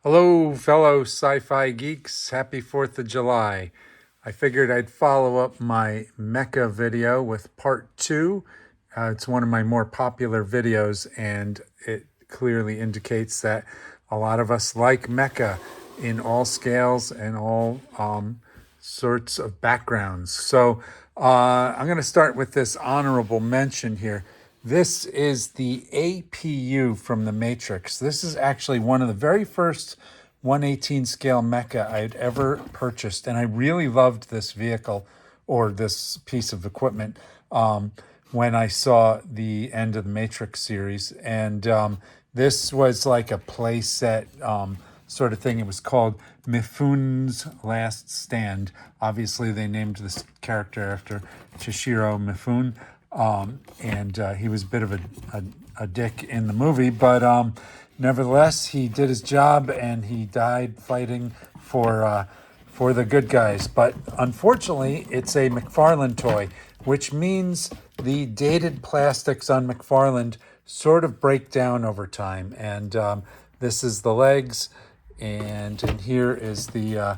Hello, fellow sci-fi geeks. Happy 4th of July. I figured I'd follow up my Mecha video with part two. It's one of my more popular videos, and it clearly indicates that a lot of us like Mecha in all scales and all sorts of backgrounds. So I'm going to start with this honorable mention here. This is the APU from the Matrix. This is actually one of the very first 118 scale mecha I'd ever purchased, and I really loved this vehicle or this piece of equipment when I saw the end of the Matrix series. And this was like a playset sort of thing. It was called Mifune's Last Stand. Obviously, they named this character after Toshiro Mifune, and he was a bit of a dick in the movie, but nevertheless, he did his job and he died fighting for the good guys. But unfortunately, it's a McFarlane toy, which means the dated plastics on McFarlane sort of break down over time. And this is the legs, and here is the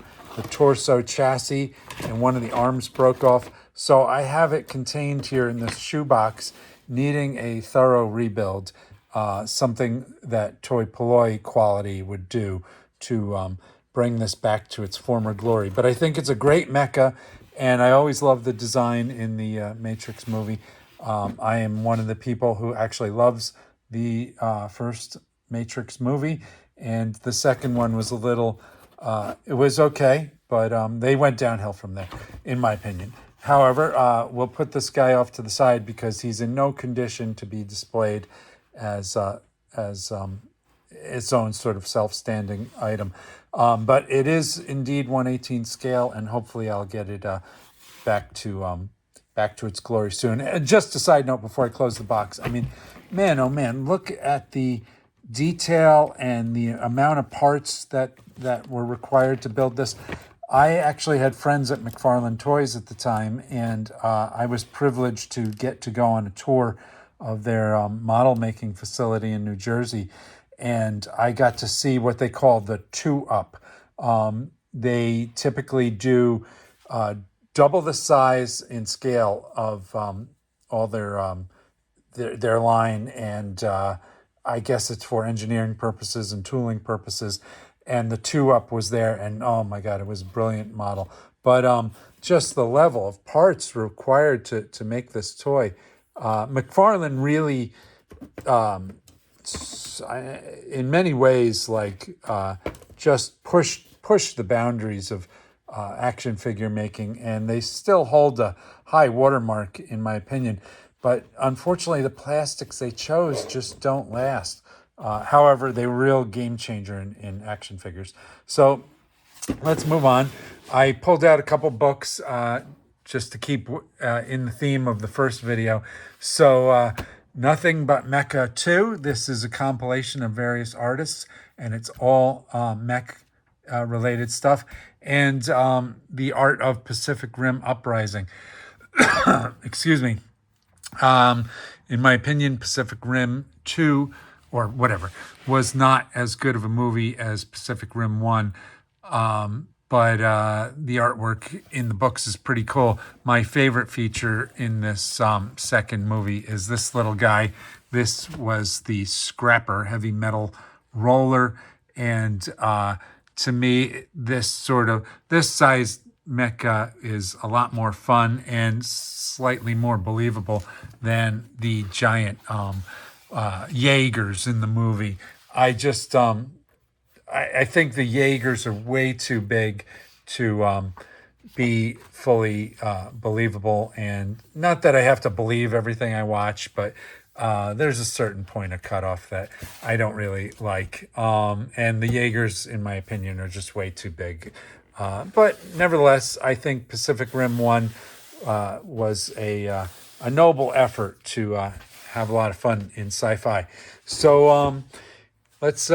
torso chassis, and one of the arms broke off. So I have it contained here in this shoebox, needing a thorough rebuild, something that Toy Polloi quality would do to bring this back to its former glory. But I think it's a great mecha, and I always loved the design in the Matrix movie. I am one of the people who actually loves the first Matrix movie, and the second one was a little, it was okay, but they went downhill from there, in my opinion. However, we'll put this guy off to the side because he's in no condition to be displayed as its own sort of self-standing item. But it is indeed 118 scale, and hopefully I'll get it back to its glory soon. And just a side note before I close the box, I mean, man, oh man, look at the detail and the amount of parts that were required to build this. I actually had friends at McFarlane Toys at the time, and I was privileged to get to go on a tour of their model making facility in New Jersey, and I got to see what they call the two-up. They typically do double the size in scale of all their line, and I guess it's for engineering purposes and tooling purposes. And the two-up was there, and oh my God, it was a brilliant model. But just the level of parts required to make this toy. McFarlane really, in many ways, just pushed the boundaries of action figure making, and they still hold a high watermark, in my opinion. But unfortunately, the plastics they chose just don't last. However, they were a real game changer in action figures. So let's move on. I pulled out a couple books just to keep in the theme of the first video. So Nothing But Mecha 2. This is a compilation of various artists, and it's all mech related stuff. And The Art of Pacific Rim Uprising. Excuse me. In my opinion, Pacific Rim 2, or whatever, was not as good of a movie as Pacific Rim 1. But the artwork in the books is pretty cool. My favorite feature in this second movie is this little guy. This was the Scrapper heavy metal roller. And to me, this size mecha is a lot more fun and slightly more believable than the giant Jaegers in the movie. I think the Jaegers are way too big to be fully believable. And not that I have to believe everything I watch, but there's a certain point of cutoff that I don't really like. And the Jaegers, in my opinion, are just way too big. But nevertheless, I think Pacific Rim 1 was a noble effort to have a lot of fun in sci-fi. So let's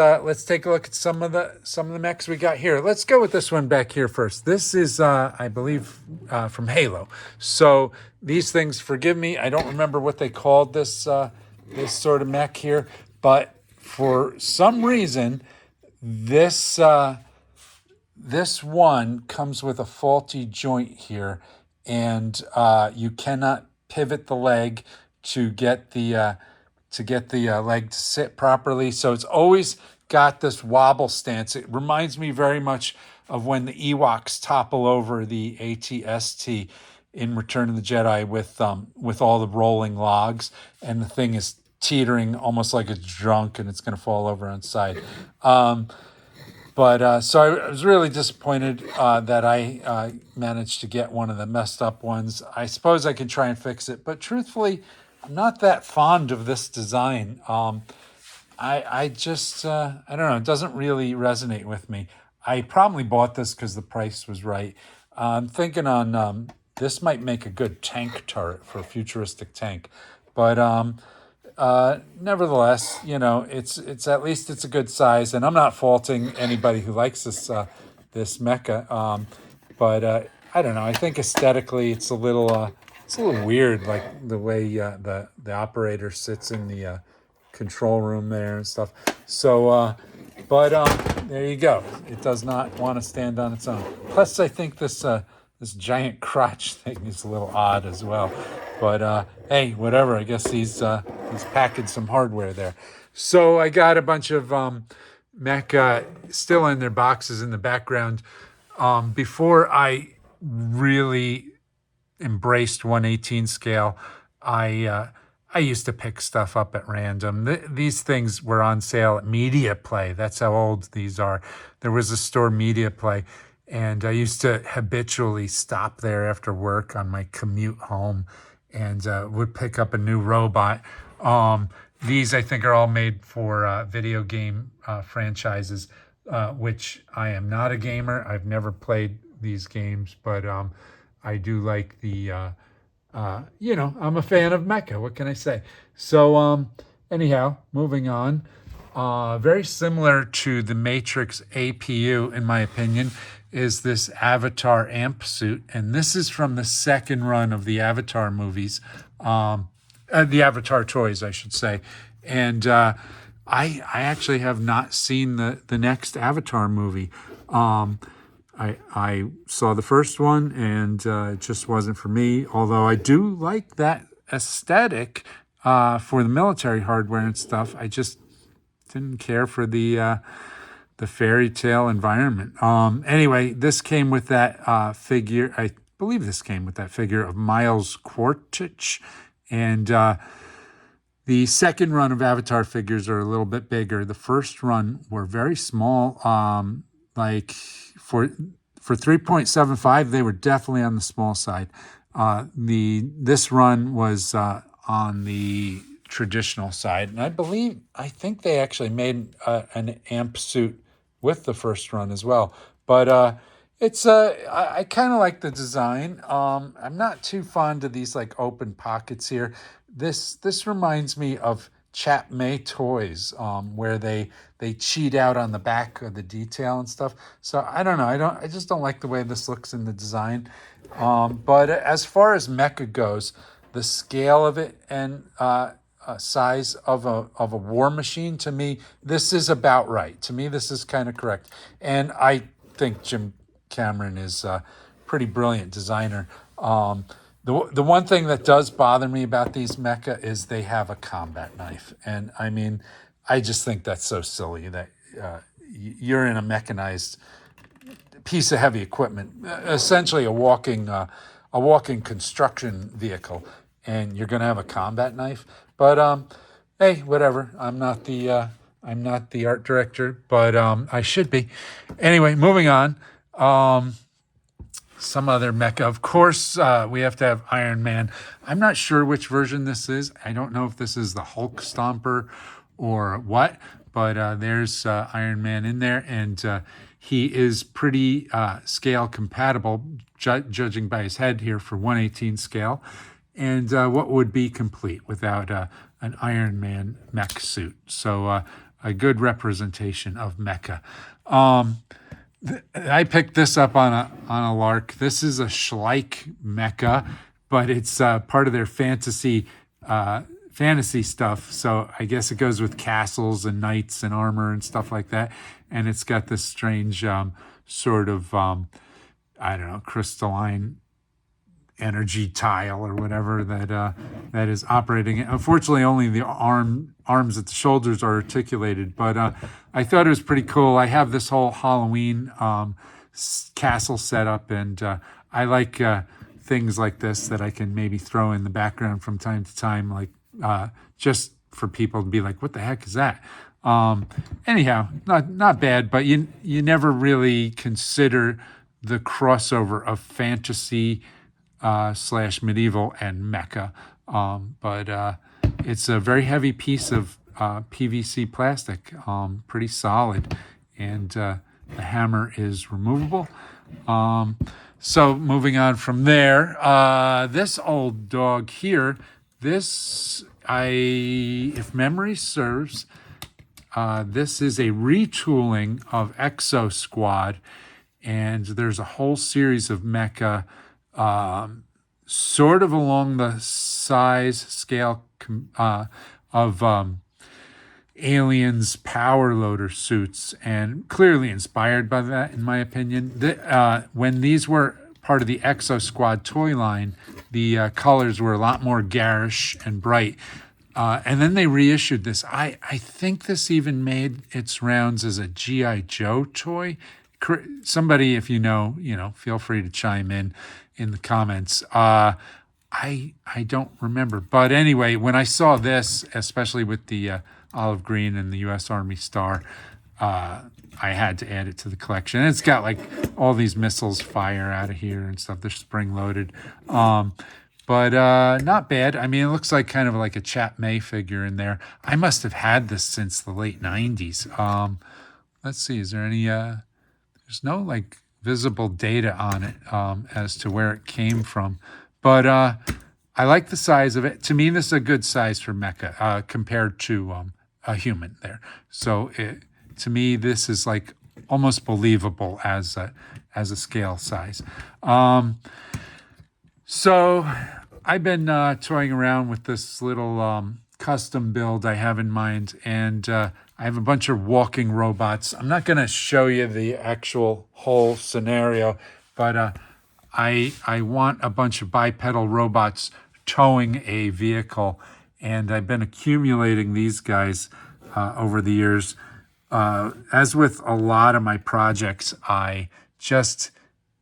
take a look at some of the mechs we got here. Let's go with this one back here first. This is I believe from Halo. So these things, forgive me, I don't remember what they called this sort of mech here, but for some reason This this one comes with a faulty joint here, and you cannot pivot the leg to get the leg to sit properly. So it's always got this wobble stance. It reminds me very much of when the Ewoks topple over the AT-ST in Return of the Jedi with all the rolling logs, and the thing is teetering almost like it's drunk and it's going to fall over on its side. But so I was really disappointed that I managed to get one of the messed up ones. I suppose I can try and fix it, but truthfully, I'm not that fond of this design. I just, I don't know, it doesn't really resonate with me. I probably bought this because the price was right. I'm thinking on this might make a good tank turret for a futuristic tank. But nevertheless, you know, it's at least it's a good size, and I'm not faulting anybody who likes this mecha. But I don't know. I think aesthetically, it's a little weird, like the way the operator sits in the control room there and stuff. So, but there you go. It does not want to stand on its own. Plus, I think this giant crotch thing is a little odd as well. But hey, whatever. I guess he's packaged some hardware there. So I got a bunch of mecha still in their boxes in the background. Before I really embraced 1/18 scale, I used to pick stuff up at random. These things were on sale at Media Play. That's how old these are. There was a store, Media Play, and I used to habitually stop there after work on my commute home and would pick up a new robot. These, I think, are all made for video game franchises, which I am not a gamer. I've never played these games, but I do like the... you know, I'm a fan of mecha. What can I say? So, anyhow, moving on. Very similar to the Matrix APU, in my opinion, is this Avatar amp suit. And this is from the second run of the Avatar movies, the Avatar toys, I should say. And I actually have not seen the next Avatar movie. I saw the first one, and it just wasn't for me, although I do like that aesthetic for the military hardware and stuff. I just didn't care for the fairy tale environment. Anyway, this came with that figure. I believe this came with that figure of Miles Quaritch, and the second run of Avatar figures are a little bit bigger. The first run were very small, like... For 3.75, they were definitely on the small side. This run was on the traditional side, and I think they actually made an amp suit with the first run as well. But I kind of like the design. I'm not too fond of these like open pockets here. This reminds me of Chap May toys, where they cheat out on the back of the detail and stuff. So I don't know. I just don't like the way this looks in the design. But as far as mecha goes, the scale of it and size of a war machine, to me, this is about right. To me, this is kind of correct. And I think Jim Cameron is a pretty brilliant designer. The one thing that does bother me about these mecha is they have a combat knife. And I mean, I just think that's so silly that you're in a mechanized piece of heavy equipment, essentially a walking construction vehicle, and you're going to have a combat knife. But hey, whatever. I'm not the art director, but I should be. Anyway, moving on. Some other mecha. Of course, we have to have Iron Man. I'm not sure which version this is. I don't know if this is the Hulk Stomper or what, but there's Iron Man in there, and he is pretty scale compatible, judging by his head here for 1/18 scale. And what would be complete without an Iron Man mech suit? So a good representation of mecha. I picked this up on a lark. This is a Schleich mecha, but it's part of their fantasy fantasy stuff. So I guess it goes with castles and knights and armor and stuff like that. And it's got this strange sort of, I don't know, crystalline energy tile or whatever that is operating. Unfortunately, only the arms at the shoulders are articulated, but I thought it was pretty cool. I have this whole Halloween castle set up, and I like things like this that I can maybe throw in the background from time to time, like just for people to be like, what the heck is that? Anyhow, not bad, but you never really consider the crossover of fantasy / medieval and mecha. But it's a very heavy piece of PVC plastic, pretty solid, and the hammer is removable. So moving on from there, this old dog here, if memory serves, this is a retooling of Exo Squad, and there's a whole series of mecha sort of along the size scale of Aliens power loader suits, and clearly inspired by that, in my opinion. When these were part of the Exo Squad toy line, the colors were a lot more garish and bright. And then they reissued this. I think this even made its rounds as a G.I. Joe toy. Somebody, if you know, feel free to chime in the comments. I don't remember. But anyway, when I saw this, especially with the olive green and the U.S. Army star, I had to add it to the collection. And it's got like all these missiles fire out of here and stuff. They're spring loaded. But not bad. I mean, it looks like kind of like a Chap May figure in there. I must have had this since the late 90s. Let's see, is there any... there's no like visible data on it as to where it came from. But I like the size of it. To me, this is a good size for mecha compared to a human there. So to me, this is like almost believable as a scale size. So I've been toying around with this little custom build I have in mind, and I have a bunch of walking robots. I'm not going to show you the actual whole scenario, but I want a bunch of bipedal robots towing a vehicle, and I've been accumulating these guys over the years. As with a lot of my projects, I just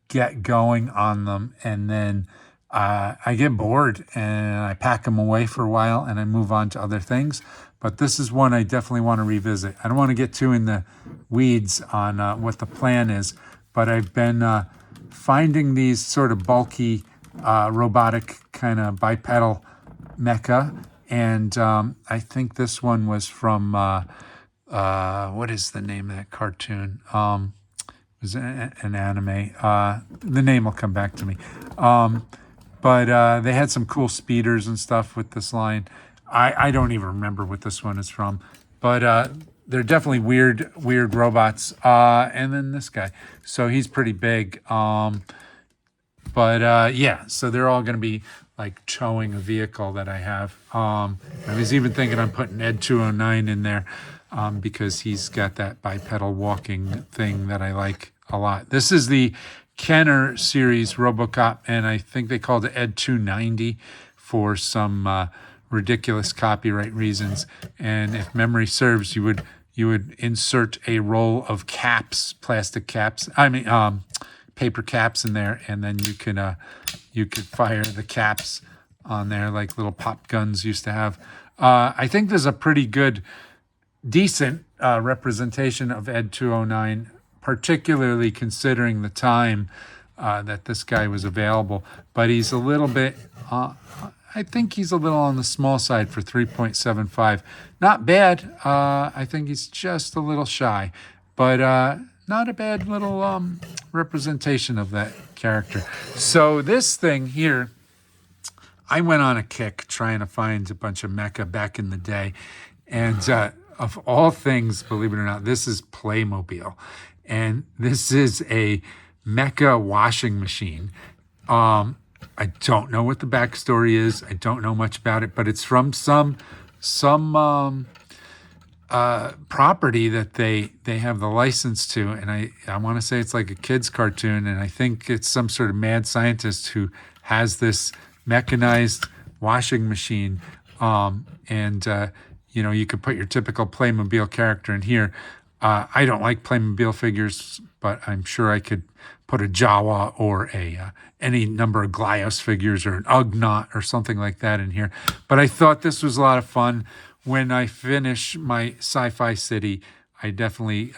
get going on them, and then I get bored and I pack them away for a while and I move on to other things. But this is one I definitely want to revisit. I don't want to get too in the weeds on what the plan is, but I've been finding these sort of bulky robotic kind of bipedal mecha. And I think this one was from, what is the name of that cartoon? It was an anime. The name will come back to me. But they had some cool speeders and stuff with this line. I don't even remember what this one is from. But they're definitely weird robots. And then this guy. So he's pretty big. Yeah, so they're all going to be like towing a vehicle that I have. I was even thinking I'm putting Ed 209 in there because he's got that bipedal walking thing that I like a lot. This is the Kenner series Robocop, and I think they called it Ed 290 for some ridiculous copyright reasons. And if memory serves, you would insert a roll of caps, plastic caps. Paper caps in there, and then you could fire the caps on there like little pop guns used to have. I think there's a pretty good, decent representation of Ed 209, particularly considering the time that this guy was available. But he's a little bit, I think he's a little on the small side for 3.75. Not bad. I think he's just a little shy, but not a bad little representation of that character. So this thing here, I went on a kick trying to find a bunch of mecha back in the day. And of all things, believe it or not, this is Playmobil. And this is a mecha washing machine. I don't know what the backstory is. I don't know much about it, but it's from some property that they have the license to, and I want to say it's like a kid's cartoon, and I think it's some sort of mad scientist who has this mechanized washing machine, and you know, you could put your typical Playmobil character in here. I don't like Playmobil figures, but I'm sure I could put a Jawa or a any number of Glyos figures or an Ugnaught or something like that in here. But I thought this was a lot of fun. When I finish my sci-fi city, I definitely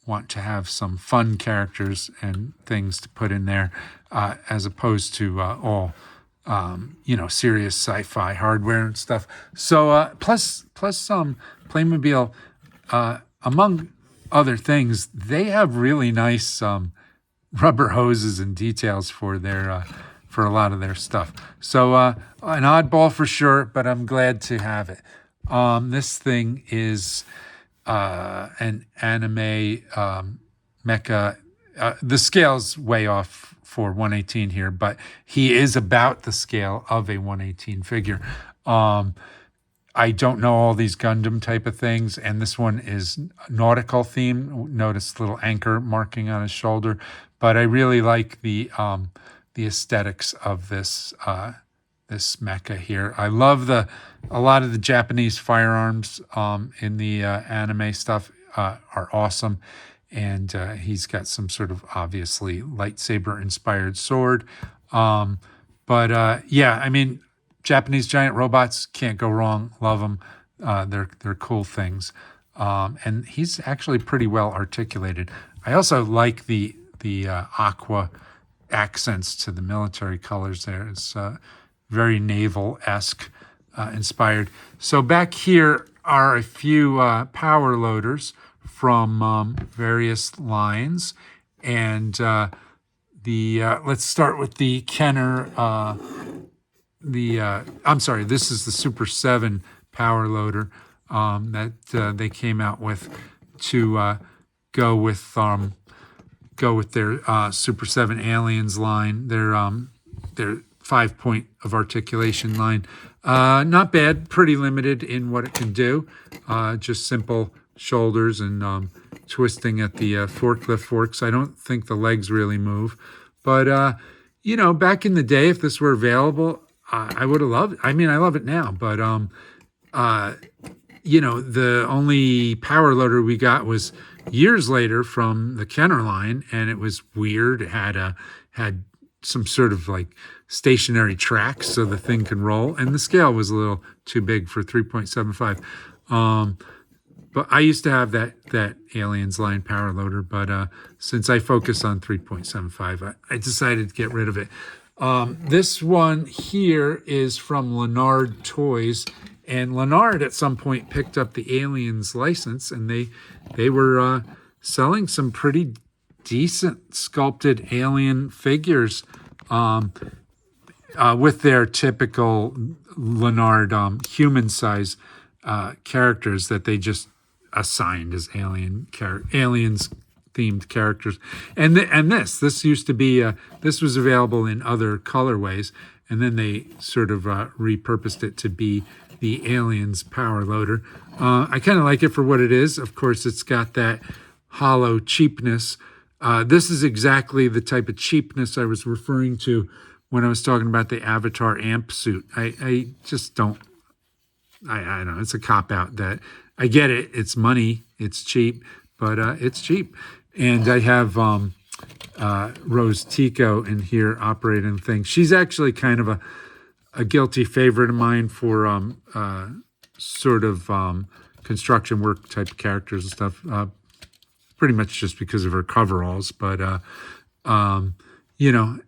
want to have some fun characters and things to put in there, as opposed to all you know, serious sci-fi hardware and stuff. So plus Playmobil, among other things, they have really nice rubber hoses and details for their for a lot of their stuff. So an oddball for sure, but I'm glad to have it. This thing is an anime mecha. The scale's way off for 118 here, but he is about the scale of a 118 figure. I don't know all these Gundam type of things, and this one is nautical themed. Notice little anchor marking on his shoulder, but I really like the aesthetics of this this mecha here. I love a lot of the Japanese firearms in the anime stuff are awesome, and he's got some sort of obviously lightsaber inspired sword. But yeah, I mean, Japanese giant robots, can't go wrong. Love them. They're cool things. And he's actually pretty well articulated. I also like the aqua accents to the military colors there. It's very naval-esque inspired. So back here are a few power loaders from various lines. And let's start with the Kenner. I'm sorry, this is the Super 7 power loader that they came out with to go with their Super 7 Aliens line, their 5-point of articulation line. Not bad, pretty limited in what it can do. Just simple shoulders and twisting at the forklift forks. I don't think the legs really move. But, you know, back in the day, if this were available, I would have loved it. I mean, I love it now, but, you know, the only power loader we got was years later from the Kenner line, and it was weird. It had some sort of like stationary tracks so the thing can roll, and the scale was a little too big for 3.75. But I used to have that Aliens line power loader, but since I focus on 3.75, I decided to get rid of it. This one here is from Leonard Toys, and Leonard at some point picked up the Aliens license, and they were selling some pretty decent sculpted alien figures with their typical Leonard human size characters that they just assigned as aliens themed characters. And this used to be this was available in other colorways, and then they sort of repurposed it to be the Aliens power loader. I kind of like it for what it is. Of course, it's got that hollow cheapness. This is exactly the type of cheapness I was referring to when I was talking about the Avatar amp suit. I just don't, I don't know, it's a cop-out that, I get it, it's money, it's cheap, but it's cheap. And I have Rose Tico in here operating things. She's actually kind of a guilty favorite of mine for sort of construction work type of characters and stuff. Pretty much just because of her coveralls, but you know,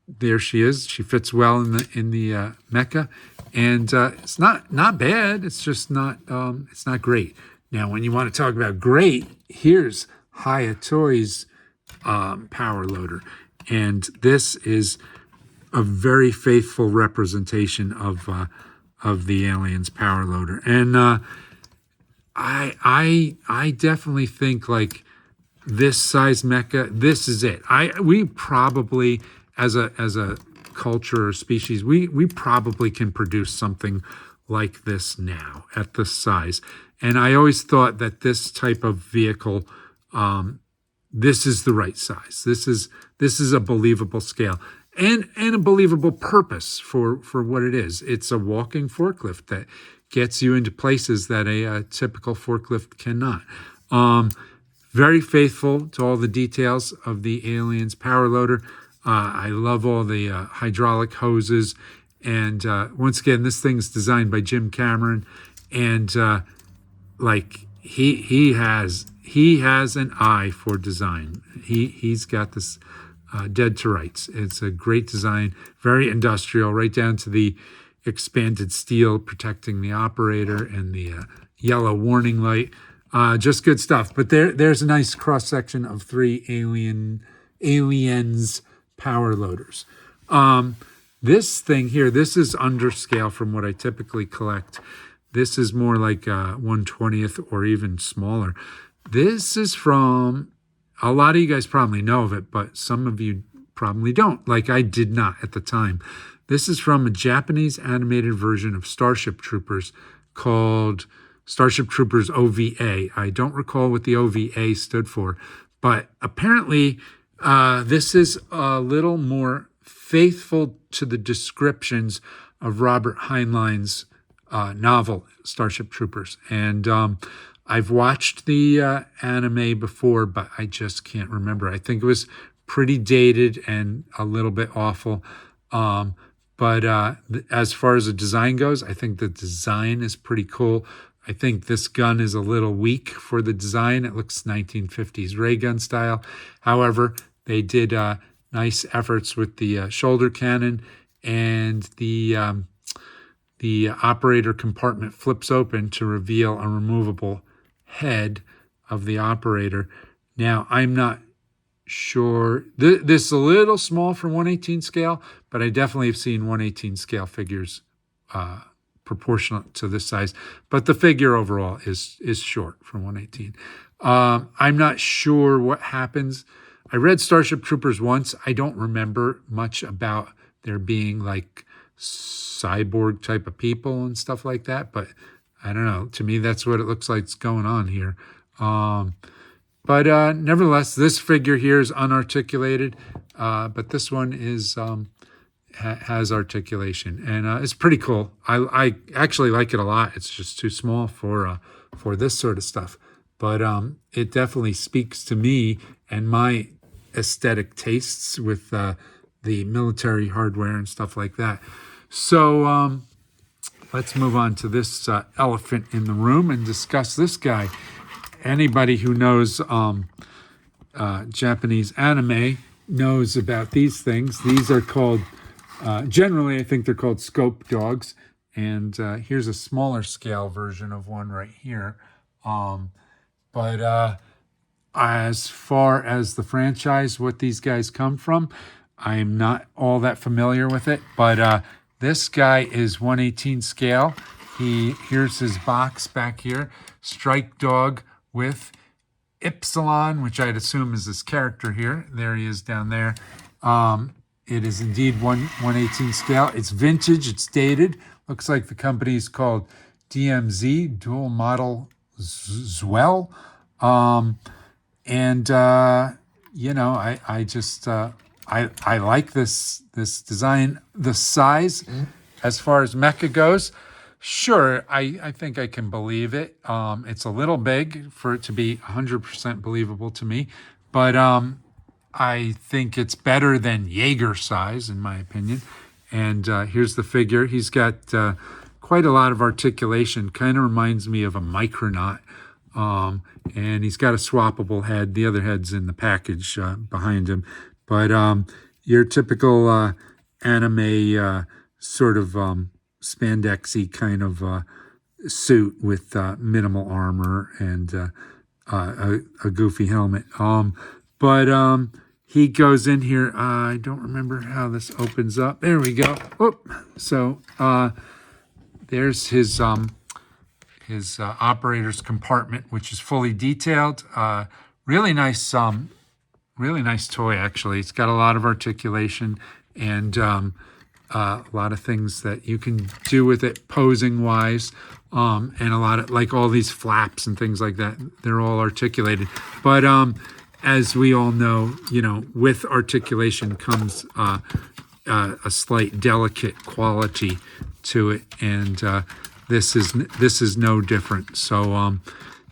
there she is. She fits well in the mecha, and it's not bad. It's just not great. Now, when you want to talk about great, here's Haya Toys power loader, and this is a very faithful representation of the Aliens power loader, and I definitely think like this size mecha, this is it. We probably as a culture or species, we probably can produce something like this now at this size. And I always thought that this type of vehicle, this is the right size. This is a believable scale and a believable purpose for what it is. It's a walking forklift that gets you into places that a typical forklift cannot. Very faithful to all the details of the Aliens power loader. I love all the hydraulic hoses. And once again, this thing's designed by Jim Cameron. And like he has an eye for design. He's got this dead to rights. It's a great design, very industrial, right down to the expanded steel protecting the operator and the yellow warning light. Just good stuff. But there's a nice cross section of 3 Aliens power loaders. This thing here, this is under scale from what I typically collect. This is more like 1/20th or even smaller. This is from, a lot of you guys probably know of it, but some of you probably don't, like I did not at the time. This is from a Japanese animated version of Starship Troopers called Starship Troopers OVA. I don't recall what the OVA stood for, but apparently this is a little more faithful to the descriptions of Robert Heinlein's novel, Starship Troopers. And I've watched the anime before, but I just can't remember. I think it was pretty dated and a little bit awful. But as far as the design goes, I think the design is pretty cool. I think this gun is a little weak for the design. It looks 1950s ray gun style. However, they did nice efforts with the shoulder cannon, and the operator compartment flips open to reveal a removable head of the operator. Now, I'm not sure. This is a little small for 1/18 scale, but I definitely have seen 1/18 scale figures proportionate to this size. But the figure overall is short for 1/18. I'm not sure what happens. I read Starship Troopers once. I don't remember much about there being like cyborg type of people and stuff like that, but I don't know. To me, that's what it looks like is going on here. But nevertheless, this figure here is unarticulated, but this one is has articulation, and it's pretty cool. I actually like it a lot. It's just too small for this sort of stuff, but it definitely speaks to me and my aesthetic tastes with the military hardware and stuff like that. So let's move on to this elephant in the room and discuss this guy. Anybody who knows Japanese anime knows about these things. These are called, generally I think they're called scope dogs. And here's a smaller scale version of one right here. But as far as the franchise, what these guys come from, I'm not all that familiar with it. But this guy is 1/18 scale. Here's his box back here. Strike dog with Ypsilon, which I'd assume is his character here. There he is down there. It is indeed 1/18 scale. It's vintage. It's dated. Looks like the company is called DMZ, Dual Model Zwell. You know, I just I like this design. The size, as far as mecha goes, sure, I think I can believe it. It's a little big for it to be 100% believable to me, but I think it's better than Jaeger size, in my opinion. And here's the figure. He's got quite a lot of articulation. Kind of reminds me of a Micronaut. And he's got a swappable head. The other head's in the package behind him. But your typical anime sort of spandexy kind of suit with minimal armor and a goofy helmet. But he goes in here. I don't remember how this opens up. There we go. Oh, so there's his operator's compartment, which is fully detailed. Really nice toy, actually. It's got a lot of articulation, and a lot of things that you can do with it posing wise, and a lot of like all these flaps and things like that. They're all articulated, but as we all know, with articulation comes a slight delicate quality to it, and this is no different. So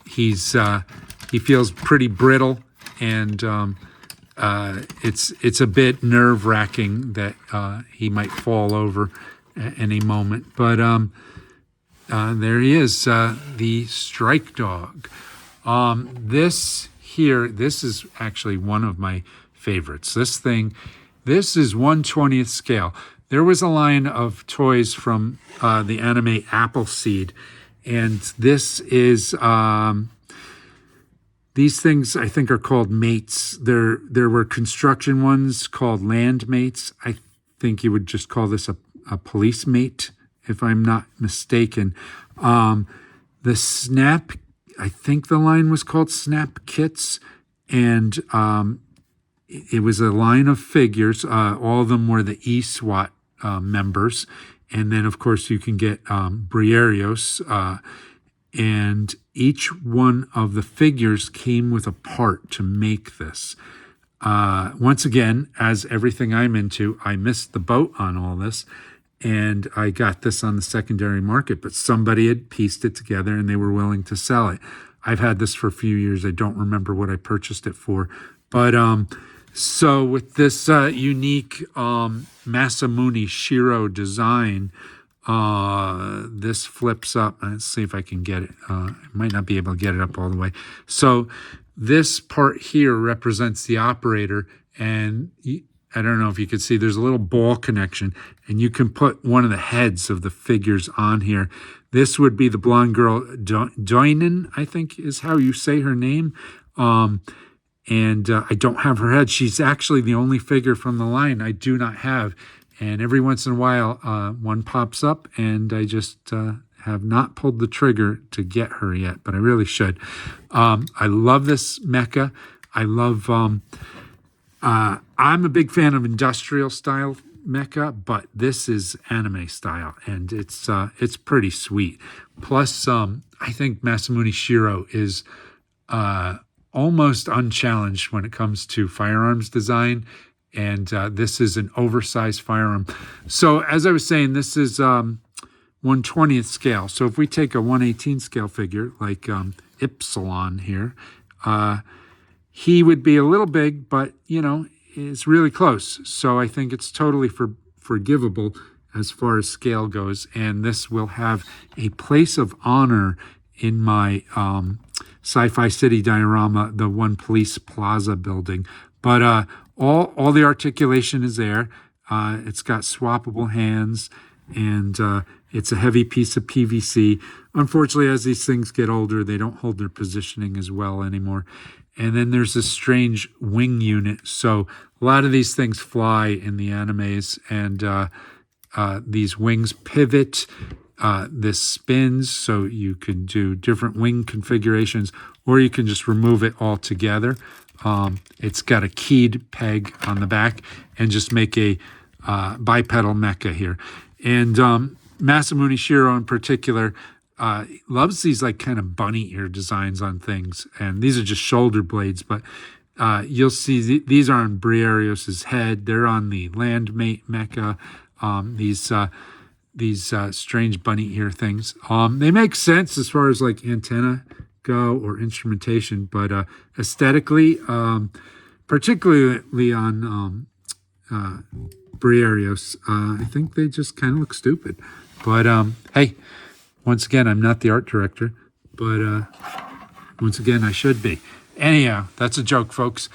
he feels pretty brittle, and it's a bit nerve-wracking that he might fall over at any moment. But there he is, the strike dog. This is actually one of my favorites. This is 1/20th scale. There was a line of toys from the anime Appleseed, and this is these things I think are called mates. There were construction ones called land mates. I think you would just call this a police mate, if I'm not mistaken. The Snap, I think the line was called Snap Kits, and it was a line of figures. All of them were the E-SWAT members. And then, of course, you can get Briarios. And each one of the figures came with a part to make this. Once again, as everything I'm into, I missed the boat on all this. And I got this on the secondary market, but somebody had pieced it together and they were willing to sell it. I've had this for a few years. I don't remember what I purchased it for. But so with this unique Masamune Shiro design, this flips up. Let's see if I can get it. I might not be able to get it up all the way. So this part here represents the operator, and I don't know if you can see, there's a little ball connection, and you can put one of the heads of the figures on here. This would be the blonde girl, Doinen, I think is how you say her name. And I don't have her head. She's actually the only figure from the line I do not have. And every once in a while, one pops up, and I just have not pulled the trigger to get her yet, but I really should. I love this mecha. I love... I'm a big fan of industrial style mecha, but this is anime style, and it's pretty sweet. Plus, I think Masamune Shiro is almost unchallenged when it comes to firearms design, and this is an oversized firearm. So as I was saying, this is 1/20th scale. So if we take a 1/18 scale figure like Ypsilon here, he would be a little big, but, it's really close. So I think it's totally forgivable as far as scale goes. And this will have a place of honor in my Sci-Fi City diorama, the One Police Plaza building. But all the articulation is there. It's got swappable hands, and it's a heavy piece of PVC. Unfortunately, as these things get older, they don't hold their positioning as well anymore. And then there's this strange wing unit. So a lot of these things fly in the animes, and these wings pivot. This spins, so you can do different wing configurations, or you can just remove it altogether. It's got a keyed peg on the back, and just make a bipedal mecha here. And Masamune Shiro in particular loves these like kind of bunny ear designs on things, and these are just shoulder blades, but you'll see these are on Briarios' head. They're on the Landmate mecha. These strange bunny ear things. They make sense as far as like antenna go or instrumentation, but aesthetically, particularly on Briarios, I think they just kind of look stupid. But hey, once again, I'm not the art director, but once again, I should be. Anyhow, that's a joke, folks.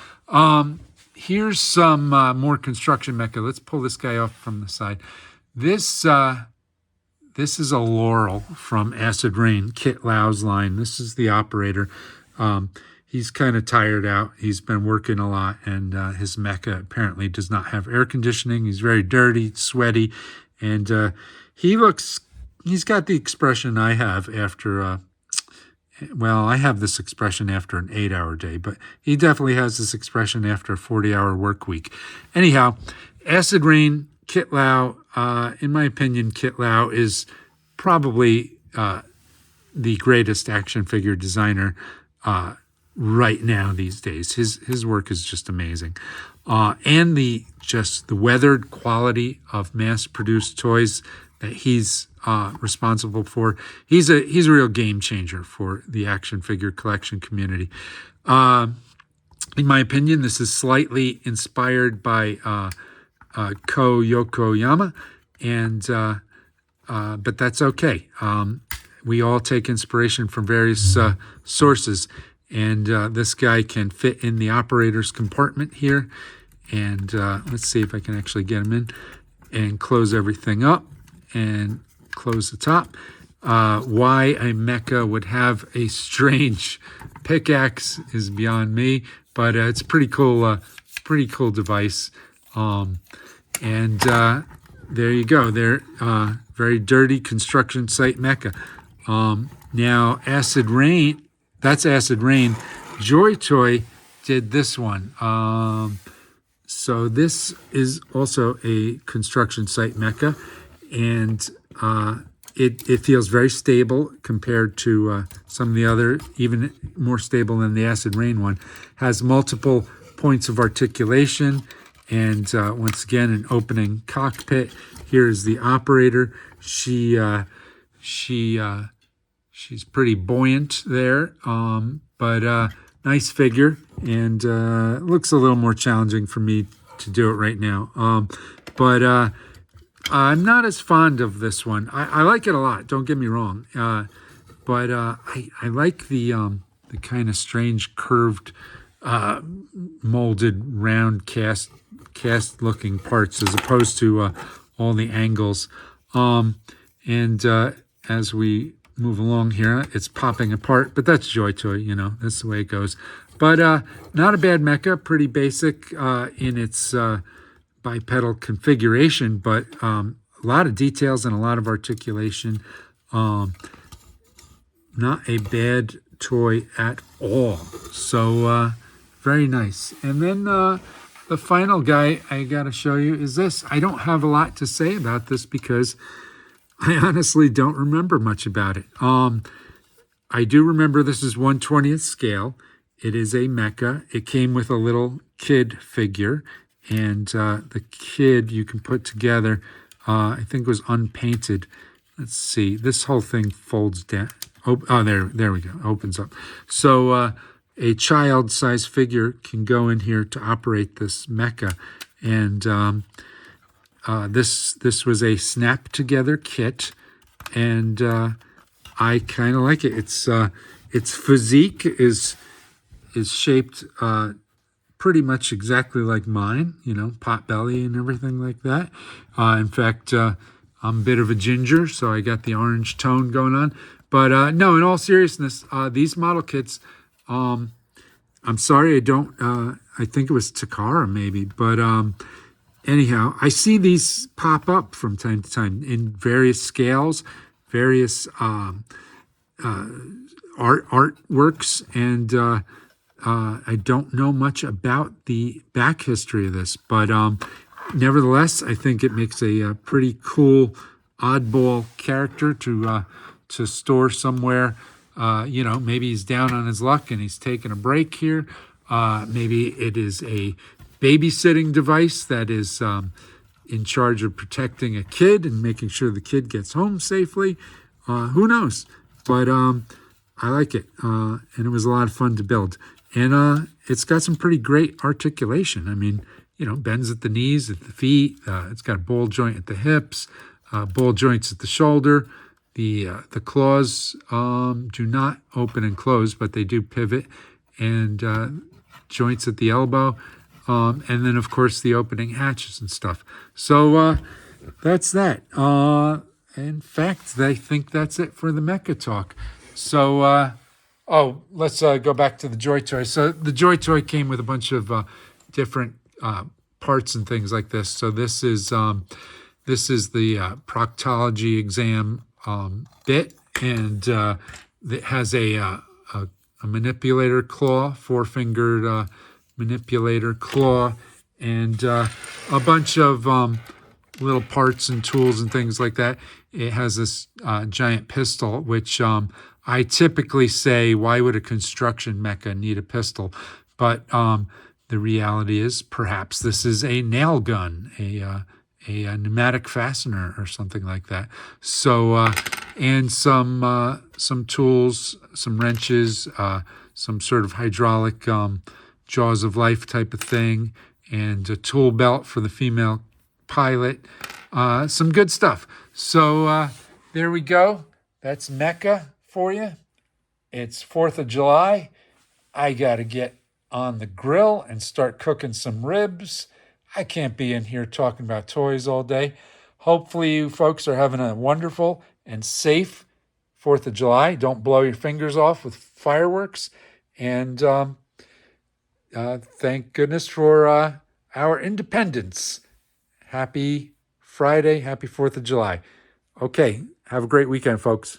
Here's some more construction mecha. Let's pull this guy off from the side. This is a Laurel from Acid Rain, Kit Lau's line. This is the operator. He's kind of tired out. He's been working a lot, and his mecha apparently does not have air conditioning. He's very dirty, sweaty, and he's got the expression I have after, I have this expression after an 8-hour day, but he definitely has this expression after a 40-hour work week. Anyhow, Acid Rain, Kit Lau, in my opinion, Kit Lau is probably the greatest action figure designer right now these days. His work is just amazing, and the weathered quality of mass-produced toys that he's responsible for. He's a real game changer for the action figure collection community. In my opinion, this is slightly inspired by Ko Yokoyama, and but that's okay. We all take inspiration from various sources, and this guy can fit in the operator's compartment here. And let's see if I can actually get him in and close everything up and close the top. Why a mecha would have a strange pickaxe is beyond me, but it's a pretty cool device. And there you go. They're very dirty construction site mecha. Now Acid Rain, that's Acid Rain. Joy Toy did this one. So this is also a construction site mecha, and it feels very stable compared to some of the other, even more stable than the Acid Rain one. Has multiple points of articulation, and once again, an opening cockpit. Here is the operator. She's pretty buoyant there, but nice figure, and looks a little more challenging for me to do it right now. But I'm not as fond of this one. I like it a lot. Don't get me wrong, but I like the kind of strange curved, molded, round cast looking parts as opposed to all the angles. And as we move along here, it's popping apart, but that's Joy Toy, you know, that's the way it goes. But not a bad mecha, pretty basic in its bipedal configuration, but a lot of details and a lot of articulation. Not a bad toy at all. So very nice. And then the final guy I got to show you is this. I don't have a lot to say about this because I honestly don't remember much about it. I do remember this is 1/20th scale. It is a mecha. It came with a little kid figure, and the kid you can put together, I think was unpainted. Let's see. This whole thing folds down. Oh, there we go. Opens up. So a child-sized figure can go in here to operate this mecha, and this was a snap-together kit, and I kind of like it. Its physique is shaped pretty much exactly like mine, you know, pot belly and everything like that. In fact, I'm a bit of a ginger, so I got the orange tone going on. But no, in all seriousness, these model kits, I'm sorry I don't, I think it was Takara maybe, but anyhow, I see these pop up from time to time in various scales, various artworks, and I don't know much about the back history of this, but nevertheless, I think it makes a pretty cool oddball character to store somewhere. You know, maybe he's down on his luck and he's taking a break here. Maybe it is a babysitting device that is in charge of protecting a kid and making sure the kid gets home safely. Who knows? But I like it, and it was a lot of fun to build. And it's got some pretty great articulation. I mean, you know, bends at the knees, at the feet. It's got a ball joint at the hips, ball joints at the shoulder. The claws do not open and close, but they do pivot, and joints at the elbow. And then, of course, the opening hatches and stuff. So that's that. In fact, I think that's it for the mecha talk. So, let's go back to the Joy Toy. So the Joy Toy came with a bunch of different parts and things like this. So this is the proctology exam bit, and it has a manipulator claw, four-fingered manipulator claw, and a bunch of little parts and tools and things like that. It has this giant pistol, which I typically say, why would a construction mecha need a pistol? But the reality is perhaps this is a nail gun, a pneumatic fastener or something like that. So, and some tools, some wrenches, some sort of hydraulic jaws of life type of thing, and a tool belt for the female pilot. Some good stuff. So there we go. That's Mecha for you. It's 4th of July. I got to get on the grill and start cooking some ribs. I can't be in here talking about toys all day. Hopefully you folks are having a wonderful and safe 4th of July. Don't blow your fingers off with fireworks. And thank goodness for our independence. Happy Friday. Happy 4th of July. Okay. Have a great weekend, folks.